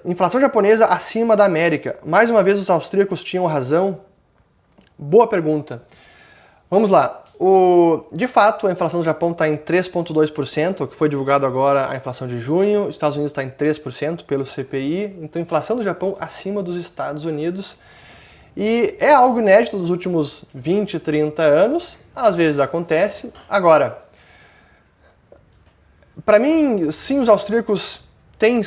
inflação japonesa acima da América. Mais uma vez os austríacos tinham razão? Boa pergunta. Vamos lá. De fato, a inflação do Japão está em 3,2%, que foi divulgado agora a inflação de junho. Os Estados Unidos está em 3% pelo CPI. Então, a inflação do Japão acima dos Estados Unidos. E é algo inédito dos últimos 20, 30 anos. Às vezes acontece. Agora, para mim, sim, os austríacos têm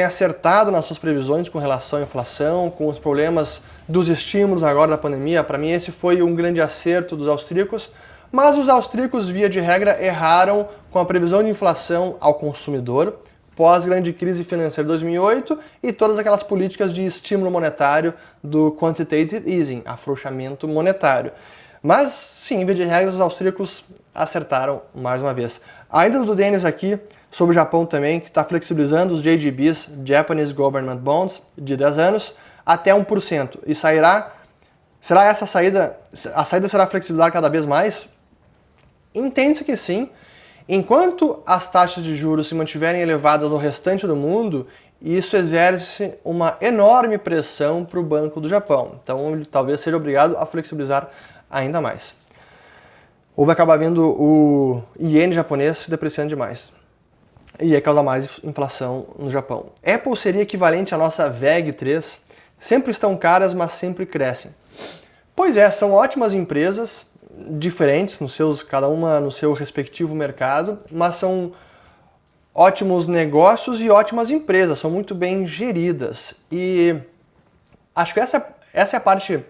acertado nas suas previsões com relação à inflação, com os problemas dos estímulos agora da pandemia. Para mim esse foi um grande acerto dos austríacos, mas os austríacos, via de regra, erraram com a previsão de inflação ao consumidor pós-grande crise financeira de 2008 e todas aquelas políticas de estímulo monetário do quantitative easing, afrouxamento monetário. Mas sim, via de regra, os austríacos acertaram mais uma vez. Ainda do Denis aqui, sobre o Japão também, que está flexibilizando os JGBs, Japanese Government Bonds, de 10 anos, até 1%. E será essa saída, a saída será flexibilizada cada vez mais? Entende-se que sim. Enquanto as taxas de juros se mantiverem elevadas no restante do mundo, isso exerce uma enorme pressão para o Banco do Japão. Então ele talvez seja obrigado a flexibilizar ainda mais. Ou vai acabar vendo o iene japonês se depreciando demais. E aí causa mais inflação no Japão. Apple seria equivalente à nossa VEG 3. Sempre estão caras, mas sempre crescem. Pois é, são ótimas empresas, diferentes, cada uma no seu respectivo mercado, mas são ótimos negócios e ótimas empresas, são muito bem geridas. E acho que essa é a parte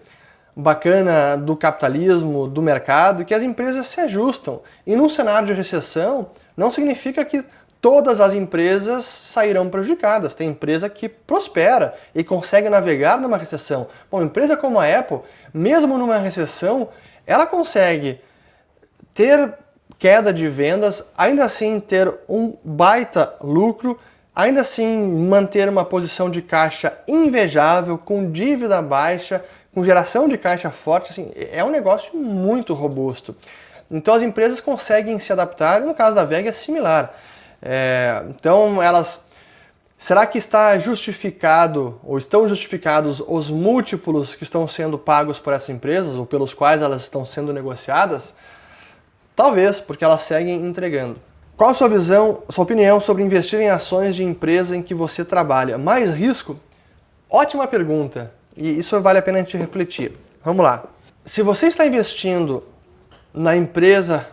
bacana do capitalismo, do mercado, que as empresas se ajustam. E num cenário de recessão, não significa que todas as empresas sairão prejudicadas. Tem empresa que prospera e consegue navegar numa recessão. Bom, uma empresa como a Apple, mesmo numa recessão, ela consegue ter queda de vendas, ainda assim ter um baita lucro, ainda assim manter uma posição de caixa invejável, com dívida baixa, com geração de caixa forte. Assim, é um negócio muito robusto. Então as empresas conseguem se adaptar, e no caso da VEG é similar. Então será que está justificado, ou estão justificados os múltiplos que estão sendo pagos por essas empresas, ou pelos quais elas estão sendo negociadas? Talvez, porque elas seguem entregando. Qual a sua visão, sua opinião sobre investir em ações de empresa em que você trabalha? Mais risco? Ótima pergunta, e isso vale a pena a gente refletir. Vamos lá. Se você está investindo na empresa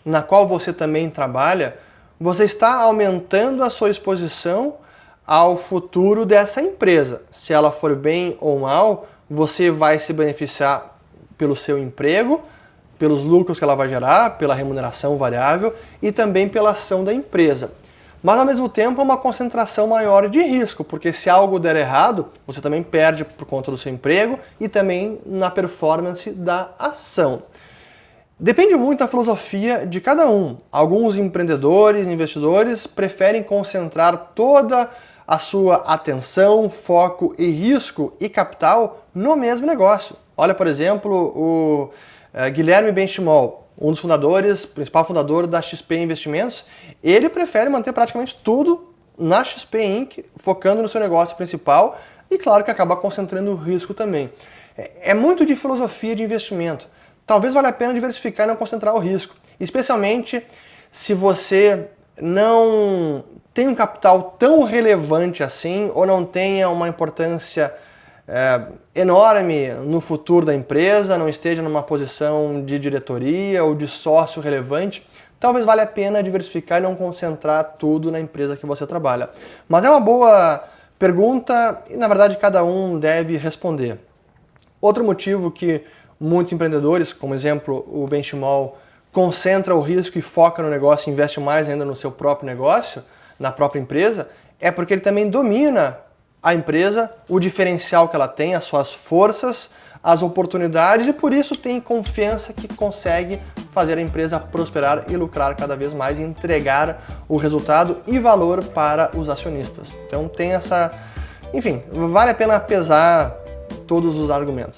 na qual você também trabalha, você está aumentando a sua exposição ao futuro dessa empresa. Se ela for bem ou mal, você vai se beneficiar pelo seu emprego, pelos lucros que ela vai gerar, pela remuneração variável e também pela ação da empresa. Mas ao mesmo tempo é uma concentração maior de risco, porque se algo der errado, você também perde por conta do seu emprego e também na performance da ação. Depende muito da filosofia de cada um. Alguns empreendedores, investidores, preferem concentrar toda a sua atenção, foco e risco e capital no mesmo negócio. Olha, por exemplo, o Guilherme Benchimol, um dos fundadores, principal fundador da XP Investimentos, ele prefere manter praticamente tudo na XP Inc., focando no seu negócio principal e, claro, que acaba concentrando o risco também. É muito de filosofia de investimento. Talvez valha a pena diversificar e não concentrar o risco, especialmente se você não tem um capital tão relevante assim ou não tenha uma importância enorme no futuro da empresa, não esteja numa posição de diretoria ou de sócio relevante. Talvez valha a pena diversificar e não concentrar tudo na empresa que você trabalha. Mas é uma boa pergunta e, na verdade, cada um deve responder. Outro motivo que muitos empreendedores, como exemplo o Benchimol, concentra o risco e foca no negócio e investe mais ainda no seu próprio negócio, na própria empresa, é porque ele também domina a empresa, o diferencial que ela tem, as suas forças, as oportunidades e por isso tem confiança que consegue fazer a empresa prosperar e lucrar cada vez mais e entregar o resultado e valor para os acionistas. Então tem essa... Enfim, vale a pena pesar todos os argumentos.